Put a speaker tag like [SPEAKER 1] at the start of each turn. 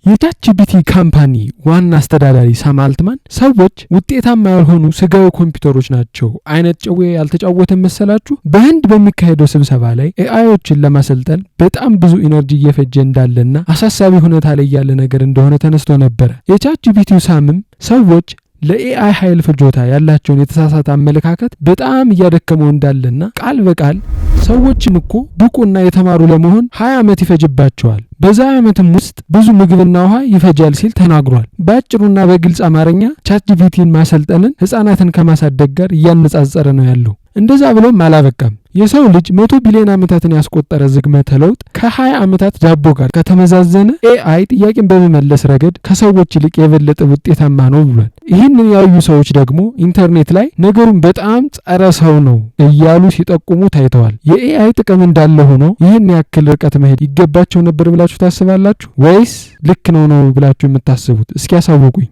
[SPEAKER 1] የቻትጂፒቲ ካምፓኒ ዋና አስተዳዳሪ ሳም አልትማን ሰዎች ውጤታማ ያልሆኑ ስጋዊ ኮምፒውተሮች ናቸው አይነት ጨዌ ያልተጫወተ መሰላችሁ? በህንድ በሚካሄደው ስብሰባ ላይ ኤአይዎችን ለማሰልጠን በጣም ብዙ ኢነርጂ እየፈጀ እንዳለና አሳሳቢ ሁኔታ ላይ ያለ ነገር እንደሆነ ተነስቶ ነበር። የቻትጂፒቲው ሳምም ሰዎች ለኤአይ ኃይል ፍጆታ ያላቸውን የተሳሳተ አመለካከት በጣም እያደከመው እንዳለና ቃል በቃል ሰዎችም እኮ ብቁና የተማሩ ለመሆን 20 ዓመት ይፈጅባቸዋል፣ በዛ ዓመትም ውስጥ ብዙ ምግብና ውሃ ይፈጃል ሲል ተናግሯል። በአጭሩና በግልጽ አማርኛ ቻትጂፒቲን ማሰልጠንን ህፃናትን ከማሳደግ ጋር እያነጻጸረ ነው ያለው። እንደዛ ብሎም አላበቃም። የሰው ልጅ 100 ቢሊዮን ዓመታትን ያስቆጠረ ዝግመተ ለውጥ ከ20 ዓመታት ዳቦ ጋር ከተመዛዘነ ኤአይ ጥያቄን በመመለስ ረገድ ከሰዎች ይልቅ የበለጠ ውጤታማ ነው ብሏል። ይህንን ያዩ ሰዎች ደግሞ ኢንተርኔት ላይ ነገሩን በጣም ጸረ ሰው ነው እያሉ ሲጠቁሙ ታይተዋል። የኤአይ ጥቅም እንዳለ ሆኖ ይህን ያክል ርቀት መሄድ ይገባቸው ነበር ብላችሁ ታስባላችሁ ወይስ ልክ ነው ብላችሁ የምታስቡት? እስኪ ያሳውቁኝ።